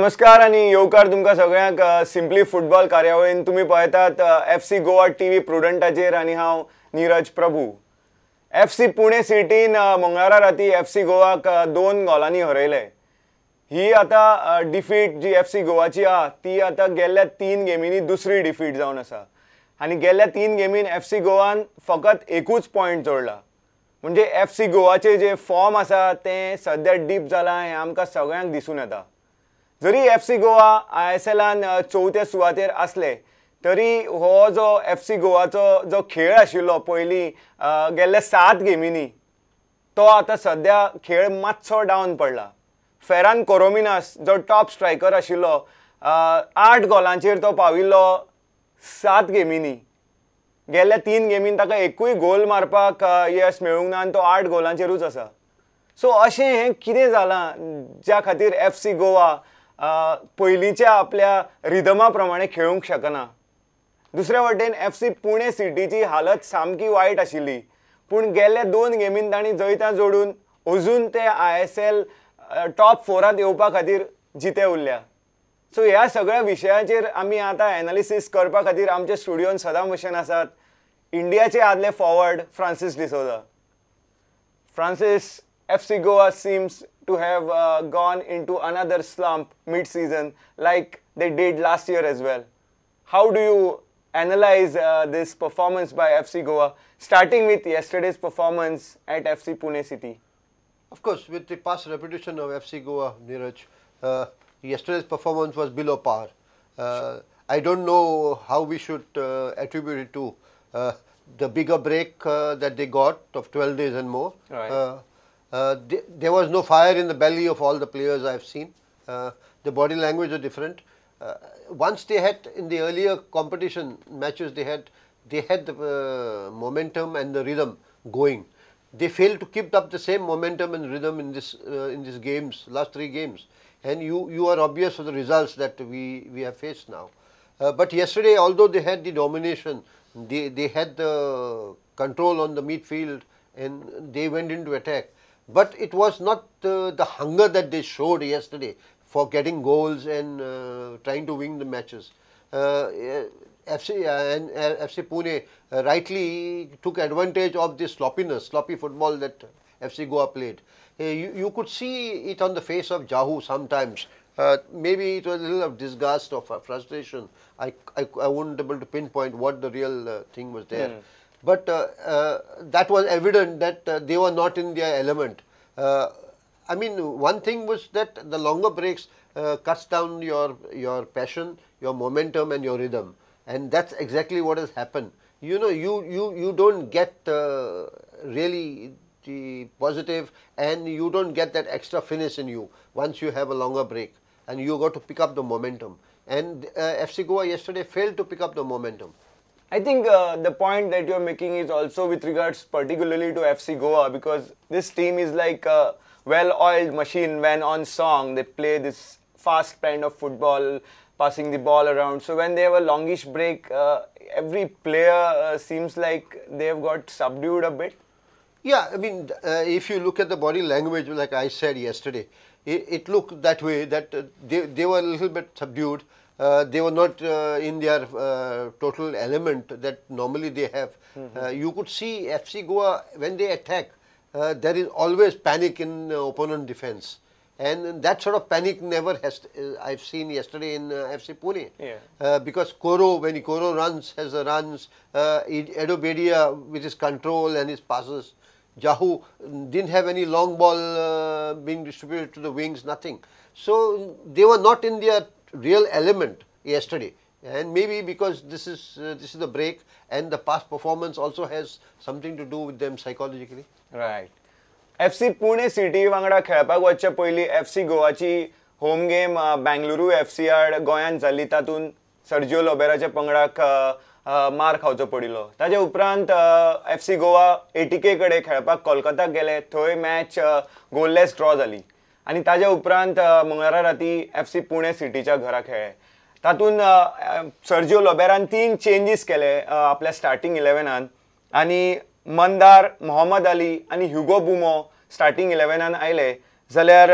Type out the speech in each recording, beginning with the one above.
नमस्कार आणि येवकार तुमका सगळ्यांक सिम्पली फुटबॉल कार्यावळीन तुम्ही पळयतात FC गोवा टीव्ही प्रुडंटाचेर आणि हांव नीरज प्रभू। FC पुणे सिटीन मंगळारा राती FC गोवाक 2 गोलांनी हरयले। ही आता डिफीट जी FC गोवाची आहा ती आता गेल्ल्या 3 गेमींनी दुसरी डिफीट जावन आसा आणि गेल्ल्या 3 गेमीन FC गोवान फकत एकूच पॉइंट जोडला। म्हणजे FC गोवाचे जे फॉर्म आसा ते सध्या डीप जाला हे आमकां सगळ्यांक दिसून येता। जरी FC गोवा ISLान चौथ्या सुवातेर असले तरी हो जो FC गोवाचो जो खेळ आशिल्लो पयली गेल्ल्या 7 गेमींनी तो आता सध्या खेळ मातसो डावन पडला। फेरान कोरोमिनास जो टॉप स्ट्रायकर आशिल्लो 8 गोलांचेर तो पाविल्लो 7 गेमींनी। गेल्ल्या 3 गेमीन ताका एकूय गोल मारपाक यश मेळूंक ना आनी तो 8 गोलांचेरूच आसा। सो अशें हें कितें जालां ज्या खातीर FC गोवा पयलींच्या आपल्या रिदमा प्रमाणे खेळूंक शकना। दुसऱ्या वटेन FC पुणे सिटीची हालत सामकी वायट आशिल्ली पूण गेल्ल्या 2 गेमीन तांणी जैतां जोडून अजून ते ISL टॉप 4 येवपा खातीर जिते उरल्या। सो ह्या सगळ्या विशयाचेर आमी आतां एनालिसीस करपा खातीर आमच्या स्टुडियोन सदां भशेन आसात इंडियाचे आदले forward Francis D'Souza. Francis, FC Goa seems to have gone into another slump mid-season like they did last year as well. How do you analyze this performance by FC Goa, starting with yesterday's performance at FC Pune City? Of course, with the past reputation of FC Goa, Neeraj, yesterday's performance was below par. I don't know how we should attribute it to the bigger break that they got of 12 days and more. Right. There was no fire in the belly of all the players I've seen. The body language was different. Once they had in the earlier competition matches, they had the momentum and the rhythm going. They failed to keep up the same momentum and rhythm in these games, last 3 games, and you are obvious of the results that we have faced now. But yesterday, although they had the domination, they had the control on the midfield and they went into attack. But it was not the hunger that they showed yesterday for getting goals and trying to win the matches. FC Pune rightly took advantage of this sloppy football that FC Goa played. You could see it on the face of Jahou sometimes. Maybe it was a little of disgust or frustration. I wasn't able to pinpoint what the real thing was there. But that was evident that they were not in their element. I mean, one thing was that the longer breaks cuts down your passion, your momentum and your rhythm. And that's exactly what has happened. You know, you don't get really the positive and you don't get that extra finish in you once you have a longer break. And you got to pick up the momentum. And FC Goa yesterday failed to pick up the momentum. I think the point that you're making is also with regards particularly to FC Goa, because this team is like a well-oiled machine when on song. They play this fast kind of football, passing the ball around. So when they have a longish break, every player seems like they've got subdued a bit. Yeah, I mean, if you look at the body language, like I said yesterday, it looked that way, that they were a little bit subdued. They were not in their total element that normally they have. You could see FC Goa, when they attack, there is always panic in opponent defense. And that sort of panic never has, I've seen yesterday in FC Pune. Yeah. Because when Koro runs, has the runs, Edo Bedia with his control and his passes, Jahou didn't have any long ball being distributed to the wings, nothing. So they were not in their real element yesterday, and maybe because this is the break and the past performance also has something to do with them psychologically. Right. FC Pune City वांगडा खेळपाक वचचे पयली FC गोवाची home game Bengaluru FC आड गोंयांत जाली, तातून Sergio लोबेराच्या पंगडाक मार खावचो पडिल्लो। ताचे उपरांत FC गोवा ATK कडे खेळपाक कोलकाताक गेले, थंय मॅच गोललेस ड्रॉ जाली आणि ताच्या उपरांत मंगळारा राती FC पुणे सिटीच्या घरा खेळ्ळे। तातून सर्जिओ लोबेरान 3 चेंजीस केले आपल्या स्टार्टिंग 11 आणि मंदार, मोहम्मद अली आणि ह्युगो बुमो स्टार्टिंग 11 आयले, जाल्यार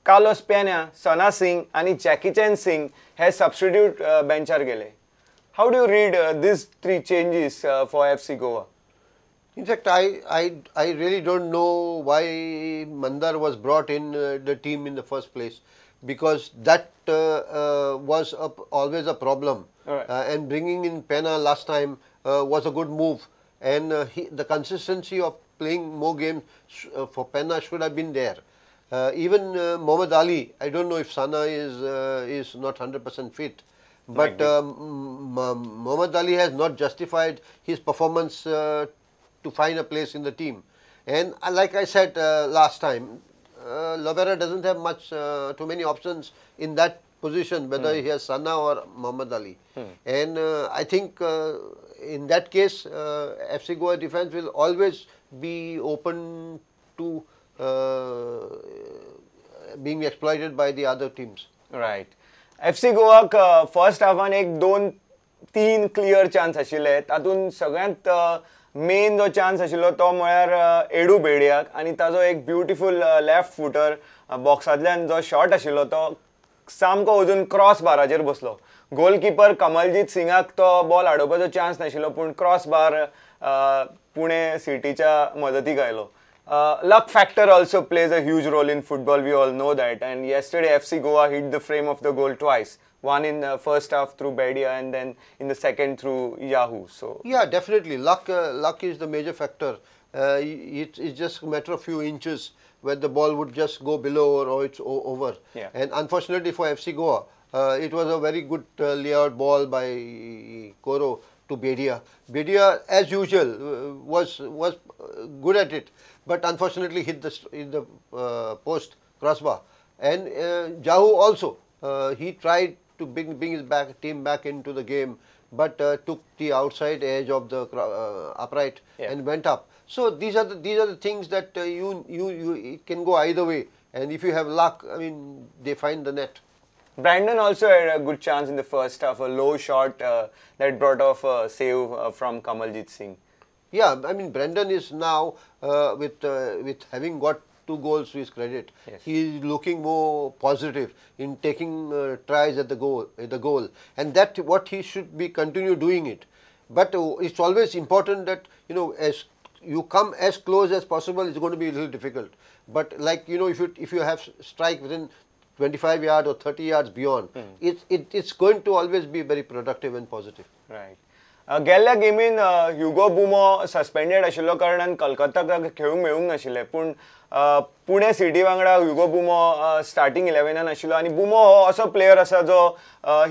कार्लोस पेन्या, सना सिंग आणि जॅकी चॅन सिंग हे सबस्टिट्यूट बेंचार गेले. How do you read these three changes for FC Goa? In fact, I really don't know why Mandar was brought in the team in the first place, because that was always a problem. Alright. And bringing in Pena last time was a good move, and the consistency of playing more games for Pena should have been there. Even Mohammad Ali, I don't know if Sana is not 100% fit, but Mohammad Ali has not justified his performance to find a place in the team. And like I said last time, Lovera doesn't have too many options in that position, whether he has Sana or Mohammad Ali. And I think in that case, FC Goa defense will always be open to being exploited by the other teams. Right. FC Goa first हाफान एक दोन तीन clear chance आशिल्ले. तातूंत सगळ्यांत main जो chance आशिल्लो तो म्हळ्यार एडू बेडियाक आनी ताजो एक ब्युटिफूल लेफ्ट फुटर बॉक्सांतल्यान जो शॉट आशिल्लो तो सामको वचून क्रॉस बाराचेर बसलो. गोलकीपर कमलजीत सिंगाक तो बॉल आडोवपाचो चान्स नाशिल्लो, पूण क्रॉस बार पुणे सिटीच्या मदतीक आयलो. Luck factor also plays a huge role in football, we all know that, and yesterday FC Goa hit the frame of the goal twice, one in the first half through Bedia and then in the second through Jahou. So yeah, definitely luck is the major factor. It's just a matter of few inches where the ball would just go below or it's over. Yeah. And unfortunately for FC Goa, it was a very good layout ball by Koro to Bedia. Bedia, as usual, was good at it, but unfortunately hit the post crossbar. And Jahou also, he tried to bring his team back into the game, but took the outside edge of the upright and went up. So these are the things that it can go either way. And if you have luck, I mean, they find the net. Brandon also had a good chance in the first half, a low shot that brought off a save from Kamaljeet Singh. Yeah, I mean, Brandon is now with having got 2 goals to his credit. Yes. He is looking more positive in taking tries at the goal, and that what he should be continue doing it. But it's always important that as you come as close as possible, it's going to be a little difficult. But like if you have strike within 25 yards or 30 yards beyond, it's going to always be very productive and positive. Right. गेल्ल्या गेमीन Hugo बुमो suspended आशिल्लो कारणान कलकत्ताक खेळूंक मेळूंक नाशिल्लें, पूण Pune city वांगडा Hugo Boumous starting 11 आशिल्लो. आनी बुमो हो असो प्लेयर आसा जो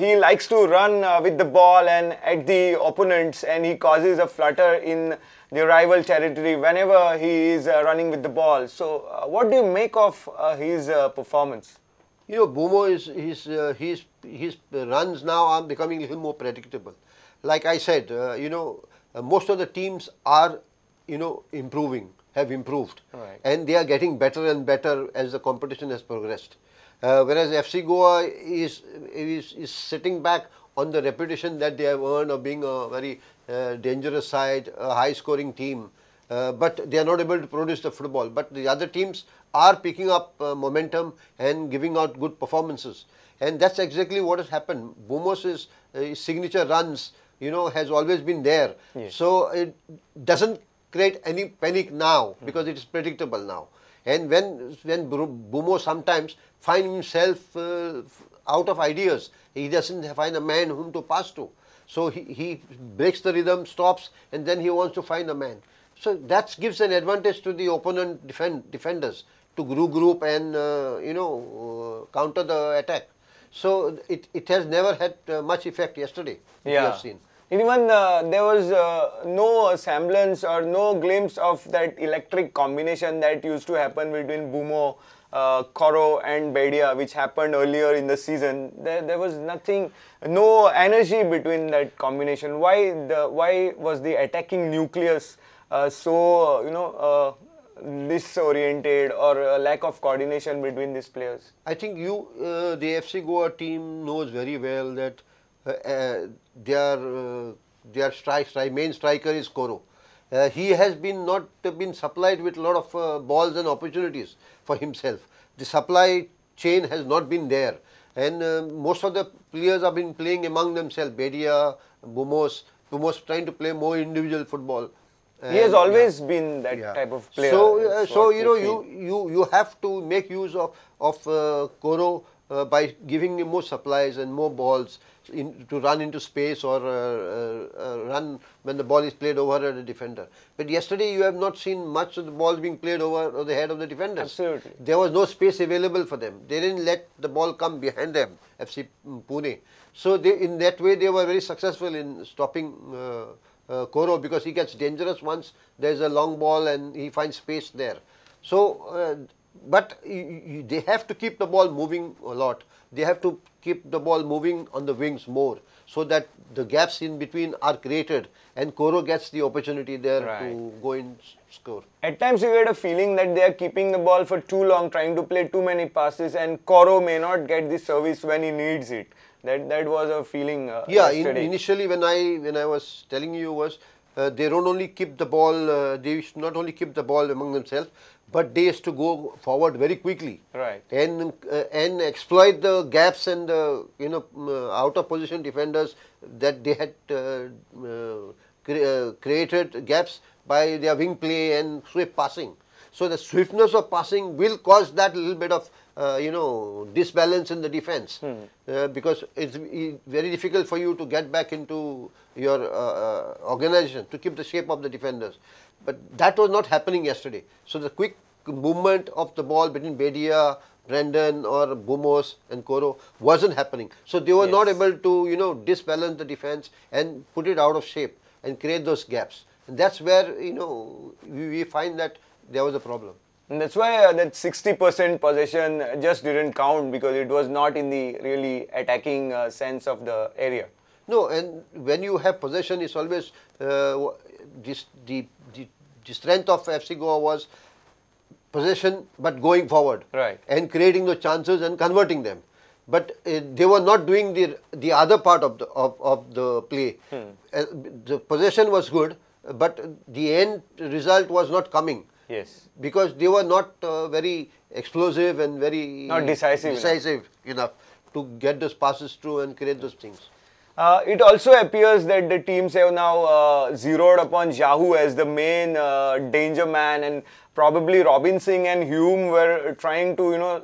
he likes to run with the ball and at the opponents and he causes a flutter in the rival territory whenever he is running with the ball. So what do you make of his performance? Bumo his runs now are becoming a little more predictable. Like I said, most of the teams are have improved, right, and they are getting better and better as the competition has progressed. Whereas FC Goa is sitting back on the reputation that they have earned of being a very dangerous side, a high-scoring team, but they are not able to produce the football. But the other teams are picking up momentum and giving out good performances, and that's exactly what has happened. Bumo's signature runs, has always been there. Yes. So it doesn't create any panic now because it is predictable now. And when Bumo sometimes finds himself out of ideas, he doesn't find a man whom to pass to. So he breaks the rhythm, stops, and then he wants to find a man. So that gives an advantage to the opponent defenders to group and counter the attack. So it has never had much effect yesterday. We have seen. Even there was no semblance or no glimpse of that electric combination that used to happen between Bumo, Koro and Bedia, which happened earlier in the season. There was nothing, no energy between that combination. Why was the attacking nucleus so disoriented, or a lack of coordination between these players? I think the FC Goa team knows very well that their main striker is Koro. He has not been supplied with a lot of balls and opportunities for himself. The supply chain has not been there, and most of the players have been playing among themselves. Bedia, Bumos trying to play more individual football. He has always been that type of player. So you have to make use of Koro by giving him more supplies and more balls to run into space or run when the ball is played over at the defender. But yesterday you have not seen much of the balls being played over the head of the defenders. Absolutely. There was no space available for them. They didn't let the ball come behind them, FC Pune. So in that way they were very successful in stopping Koro, because he gets dangerous once there is a long ball and he finds space there. So, but they have to keep the ball moving a lot. They have to keep the ball moving on the wings more, so that the gaps in between are created and Koro gets the opportunity there to go and score. At times you get a feeling that they are keeping the ball for too long, trying to play too many passes, and Koro may not get the service when he needs it. That was a feeling. Initially when I was telling you was they don't only keep the ball. They should not only keep the ball among themselves, but they used to go forward very quickly, and exploit the gaps and out of position defenders that they had created gaps by their wing play and swift passing. So the swiftness of passing will cause that little bit of disbalance in the defense, because it's very difficult for you to get back into your organization to keep the shape of the defenders. But that was not happening yesterday. So the quick movement of the ball between Bedia, Brendan or Bumos and Koro wasn't happening. So they were not able to disbalance the defense and put it out of shape and create those gaps. And that's where we find that there was a problem. And that's why that 60% possession just didn't count, because it was not in the really attacking sense of the area. No, and when you have possession, it's always the strength of FC Goa was possession, but going forward, and creating the chances and converting them. But they were not doing the other part of the play. The possession was good, but the end result was not coming. Yes. Because they were not very explosive and very not decisive enough to get those passes through and create those things. It also appears that the teams have now zeroed upon Jahou as the main danger man, and probably Robin Singh and Hume were trying to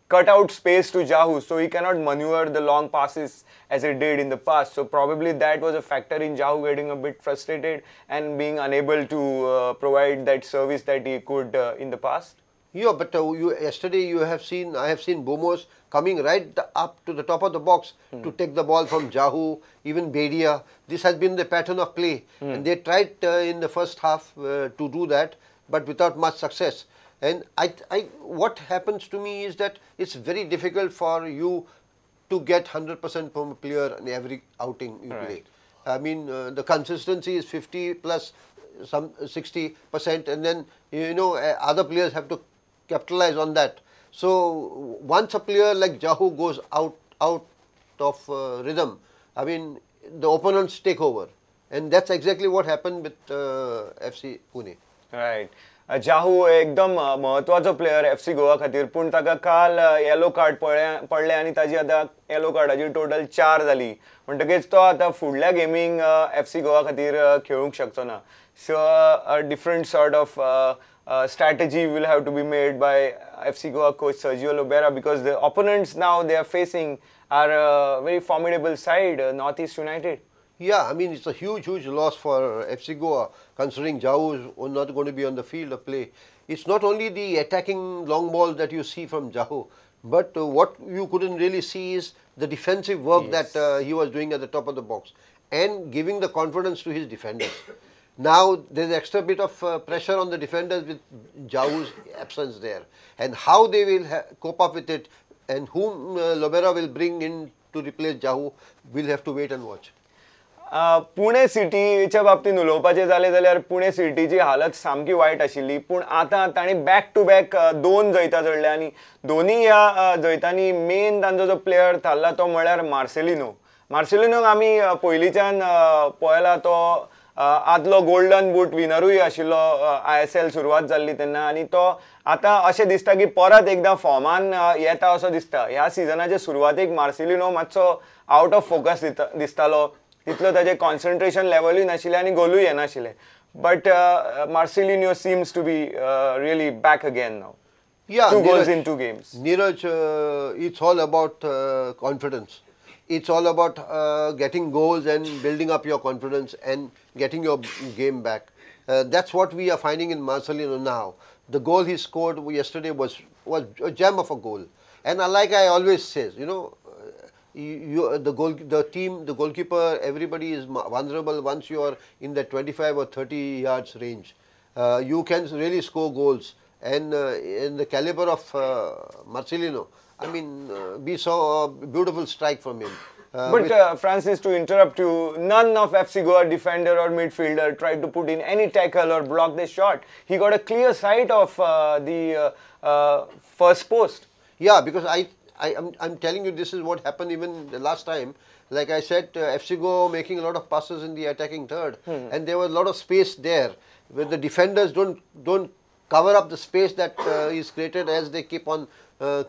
cut out space to Jahou, so he cannot maneuver the long passes as he did in the past. So probably that was a factor in Jahou getting a bit frustrated and being unable to provide that service that he could in the past. Yeah, but yesterday I have seen Bumos coming right up to the top of the box to take the ball from Jahou, even Bedia. This has been the pattern of play, and they tried in the first half to do that, but without much success. And what happens to me is that it's very difficult for you to get 100% from a player in every outing you play. I mean, the consistency is 50 plus some 60%, and then other players have to capitalize on that. So once a player like Jahou goes out of rhythm, I mean, the opponents take over, and that's exactly what happened with FC Pune. Right. जाहू एकदम महत्वाचो player FC Goa खातीर, पण ताका काल yellow card पडले आनी ताजी आतां येलो कार्डाची टोटल 4 जाली. म्हणटकीच तो आतां फुडल्या गेमींक FC गोवा खातीर खेळूंक शकचो ना. So a different sort of strategy will have to be made by FC Goa coach Sergio Lobera, because the opponents now they are facing are a very formidable side, Northeast United. Yeah, I mean, it's a huge loss for FC Goa, considering Jahou is not going to be on the field of play. It's not only the attacking long ball that you see from Jahou, but what you couldn't really see is the defensive work that he was doing at the top of the box and giving the confidence to his defenders. Now, there's extra bit of pressure on the defenders with Jahou's absence there. And how they will cope up with it and whom Lobera will bring in to replace Jahou, we'll have to wait and watch. Pune सिटीच्या बाबतीत उलोवपाचें जालें जाल्यार पुणे सिटीची हालत सामकी वायट आशिल्ली, पूण आतां तांणी बॅक टू बॅक 2 जैतां जोडल्या आनी दोनी ह्या जैतांनी मेन तांचो जो प्लेयर थारला तो म्हळ्यार मार्सेलिनोक आमी पयलींच्यान पळयला. तो आदलो गोल्डन बूट विनरूय आशिल्लो ISL सुरवात जाल्ली तेन्ना आनी तो आतां अशें दिसता की परत एकदां फॉर्मान येता असो दिसता. ह्या सिजनाचे सुरवातेक मार्सेलिनो मातसो आउट ऑफ फोकस दिसतालो. तितलो ताजें कॉन्सन्ट्रेशन लेवलूय नाशिल्लें आनी गोलूय येनाशिल्लें. But Marcelino seems to be really back again now. Yeah, Two goals in 2 games. Neeraj, it's all about confidence. It's all about getting goals and building up your confidence and getting your game back. That's what we are finding in Marcelino now. The goal he scored yesterday was a gem of a goal. And like I always says, you know, the team, the goalkeeper, everybody is vulnerable once you are in the 25 or 30 yards range. You can really score goals. And in the caliber of Marcelino, I mean, we saw a beautiful strike from him. But Francis, to interrupt you, none of FC Goa defender or midfielder tried to put in any tackle or block the shot. He got a clear sight of the first post. Yeah, because I'm telling you, this is what happened even the last time. Like I said, FC Goa making a lot of passes in the attacking third, and there was a lot of space there where the defenders don't cover up the space that is created as they keep on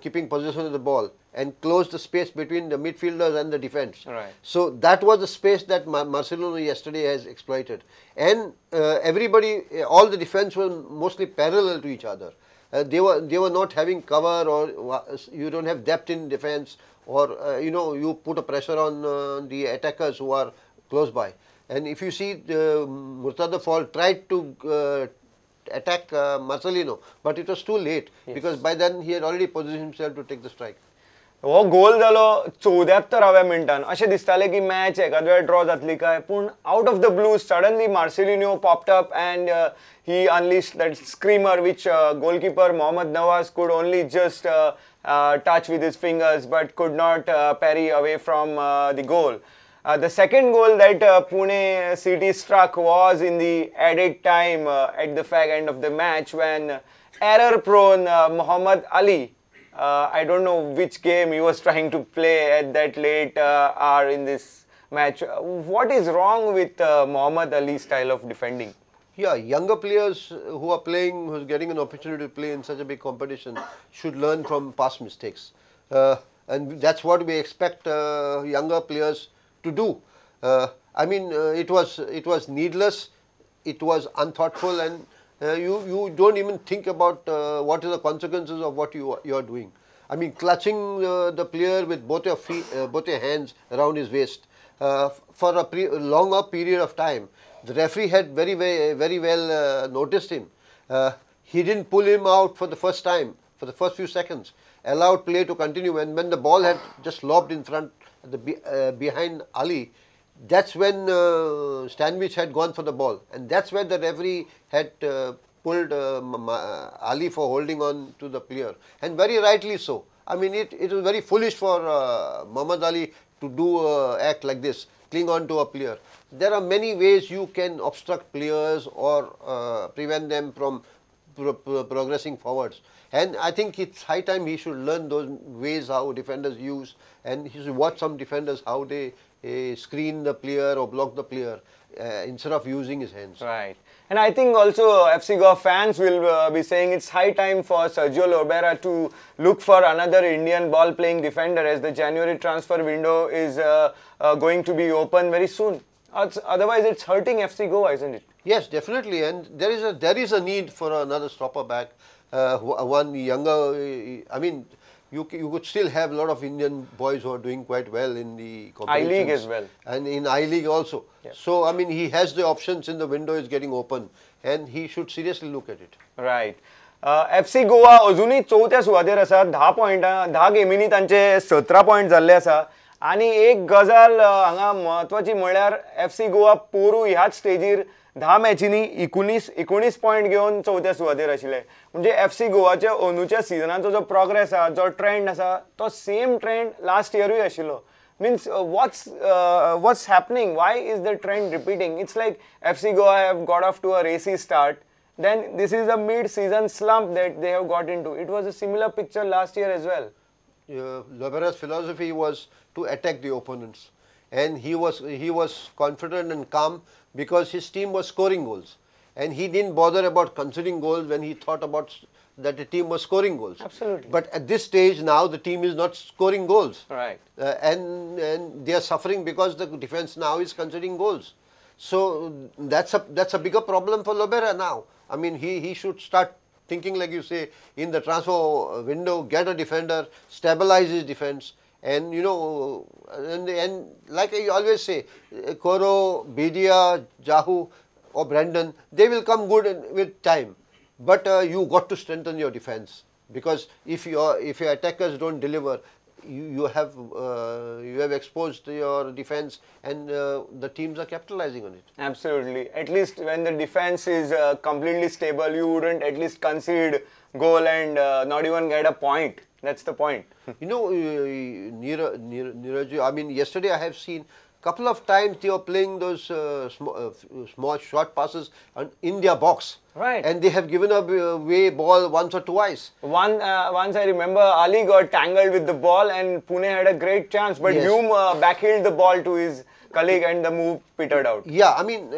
keeping possession of the ball and close the space between the midfielders and the defense. Right. So that was the space that Marcelino yesterday has exploited, and everybody, all the defense were mostly parallel to each other. They were not having cover, or you don't have depth in defense, or you know, you put a pressure on the attackers who are close by. And if you see, Murtada Fall tried to attack Marcelino, but it was too late, because by then he had already positioned himself to take the strike. हो गोल जालो 74व्या मिनिटान अशें दिसतालें की match एखाद वेळ draw जातली काय पूण out of the blue suddenly Marcelinho popped up and he unleashed that screamer which goalkeeper Mohammad Nawaz could only just touch with his fingers but could not parry away from the goal. The second goal that Pune City struck was in the added time at the fag end of the match when error-prone Muhammad Ali, I don't know which game he was trying to play at that late hour in this match. What is wrong with Muhammad Ali's style of defending? Yeah, younger players who are playing, who's getting an opportunity to play in such a big competition should learn from past mistakes. And that's what we expect younger players to do. I mean, it was needless, it was unthoughtful, and you don't even think about what are the consequences of what you are doing. I mean, clutching the player with both your feet, both your hands around his waist for a longer period of time. The referee had very well noticed him. He didn't pull him out for the first time, for the first few seconds. Allowed play to continue, and when the ball had just lobbed in front, behind Ali, that's when Stanwich had gone for the ball, and that's where the referee had pulled Ali for holding on to the player, and very rightly so. I mean, it was very foolish for Muhammad Ali to do act like this, cling on to a player. There are many ways you can obstruct players or prevent them from progressing forwards. And I think it's high time he should learn those ways how defenders use, and he should watch some defenders how they screen the player or block the player instead of using his hands. Right. And I think also FC Goa fans will be saying it's high time for Sergio Lobera to look for another Indian ball-playing defender, as the January transfer window is going to be open very soon. Otherwise, it's hurting FC Goa, isn't it? Yes, definitely. And there is a need for another stopper back. One younger, I mean, you could still have a lot of Indian boys who are doing quite well in the competitions. I-League as well. And in I-League also. Yeah. So, I mean, he has the options in the window is getting open, and he should seriously look at it. Right. FC Goa अजूनही चौथ्या सुवातेर आसा 10 पॉइंटां 10 गेमींनी तांचे 17 point जाल्ले आसा आनी एक गजाल हांगा म्हत्वाची म्हळ्यार FC गोवा पोरू ह्याच स्टेजीर 10 मॅचींनी 19 पॉइंट घेवन चौथ्या सुवातेर आशिल्ले म्हणजे FC गोवाच्या अंदूच्या सिजनाचो जो प्रोग्रेस आसा जो ट्रेंड आसा तो सेम ट्रेंड लास्ट इयरूय आशिल्लो means what's happening? Why is the trend repeating? It's like FC Goa have got off to a racy start, then this is a mid-season slump that they have got into. It was a similar picture last year as well. Lobera's philosophy was to attack the opponents, and he was confident and calm because his team was scoring goals, and he didn't bother about conceding goals when he thought about that the team was scoring goals. Absolutely. But at this stage now the team is not scoring goals. Right. And they are suffering because the defense now is conceding goals. So that's a bigger problem for Lobera now. I mean, he should start thinking, like you say, in the transfer window, get a defender, stabilize his defense, and and like I always say, Koro, Bidia, Jahou or Brandon, they will come good with time. But you got to strengthen your defense, because if your attackers don't deliver, you have exposed your defense, and the teams are capitalizing on it. Absolutely. At least when the defense is completely stable, you wouldn't at least concede goal and not even get a point. That's the point. Neeraj, I mean, yesterday I have seen couple of times they were playing those small short passes in their box. Right. And they have given away ball once or twice. Once I remember Ali got tangled with the ball and Pune had a great chance, but Yes. Hume backheeled the ball to his colleague and the move petered out. Yeah, I mean,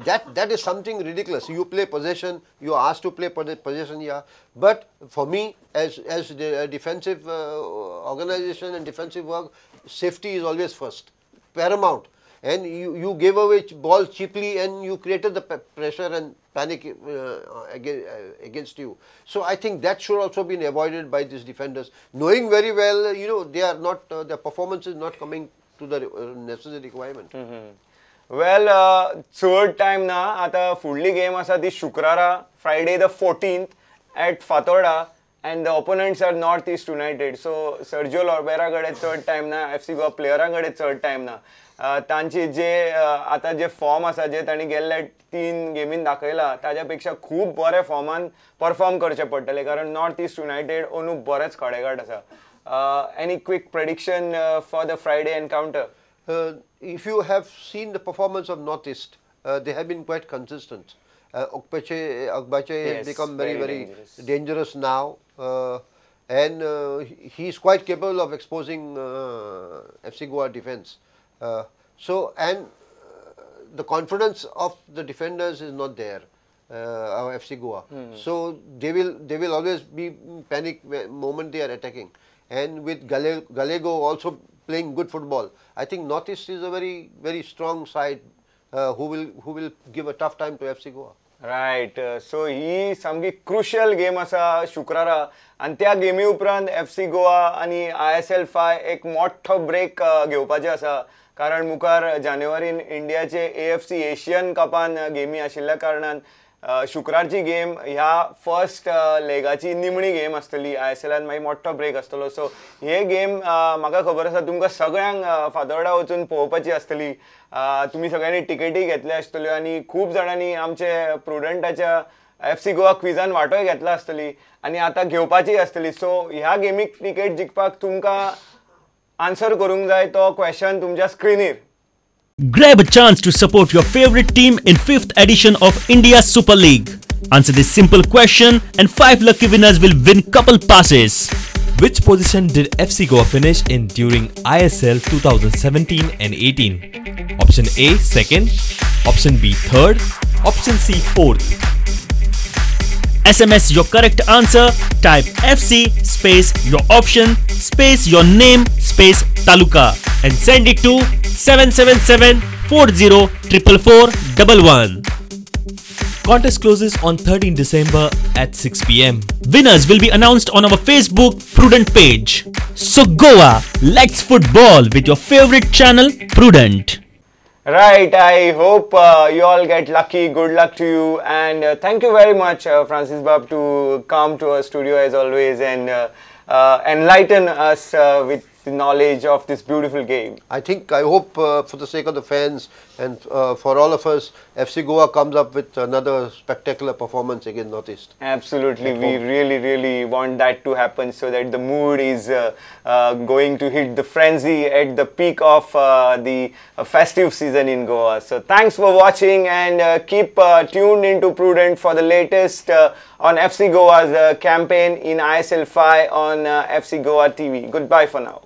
that is something ridiculous. You play possession, you are asked to play possession, yeah. But for me, as the defensive organization and defensive work, safety is always first, paramount. And you gave away ball cheaply and you created the pressure and panic against you. So I think that should also be avoided by these defenders, knowing very well, they are not, their performance is not coming to the necessary requirement. Well, third time na, आता फुडली game asa ती शुक्रारा, Friday the 14th at Fatorda, and the opponents are North East United. So Sergio Lobera gade third time na, FC Goa player gade third time na. तांची जे आता जे form आसा जे तांणी गेल्ल्या 3 गेमीन दाखयला ताज्यापेक्षा खूब बरे फॉर्मान परफॉर्म करचे पडटले, कारण नॉर्थ ईस्ट युनायटेड ओनू बरेच खडेगाट आसा. Any quick prediction for the Friday encounter? If you have seen the performance of Northeast, they have been quite consistent. Ogbache Yes, has become very very dangerous now, and he is quite capable of exposing FC Goa defense. And the confidence of the defenders is not there, our FC Goa. So they will always be panic moment they are attacking. And with Gallego also playing good football, I think Northeast is a very, very strong side who will give a tough time to FC Goa. Right. So ही सामकी crucial game आसा शुक्रारा, आणि त्या गेमी उपरांत FC Goa आणि ISL 5 एक मोठो ब्रेक घेवपाचे आसा, कारण मुखार जानेवारीन इंडियाचे AFC एशियन कपान गेमी आशिल्ल्या कारणान शुक्रारची गेम ह्या फर्स्ट लेगाची निमणी गेम आसतली, ISLान मागीर मोठो ब्रेक आसतलो. सो हे गेम म्हाका खबर आसा तुमकां सगळ्यांक फातोर्डा वचून पळोवपाची आसतली. तुम्ही सगळ्यांनी टिकेटी घेतल्या आसतल्यो आणि खूप जाणांनी आमचे प्रुडंटाच्या FC गोवा क्विजान वांटोय घेतला आसतली आणि आता घेवपाची आसतली. सो ह्या गेमीक टिकेट जिखपाक तुमकां आन्सर करूंक जाय तो क्वेश्चन तुमच्या स्क्रीनीर. Grab a chance to support your favorite team in 5th edition of India Super League. Answer this simple question and 5 lucky winners will win couple passes. Which position did FC Goa finish in during ISL 2017 and 18? Option A, second. Option B, third. Option C, fourth. SMS your correct answer, type FC space your option space your name space taluka and send it to 777404411. Contest closes on 13 December at 6 p.m. Winners will be announced on our Facebook Prudent page. So Goa, let's football with your favorite channel Prudent. Right, I hope you all get lucky. Good luck to you, and thank you very much, Francis Bab, to come to our studio as always and enlighten us with the knowledge of this beautiful game. I hope for the sake of the fans and for all of us, FC Goa comes up with another spectacular performance against Northeast. Absolutely, we really want that to happen, so that the mood is going to hit the frenzy at the peak of the festive season in Goa. So thanks for watching, and keep tuned into Prudent for the latest on FC Goa's campaign in ISL 5 on FC Goa TV. Goodbye for now.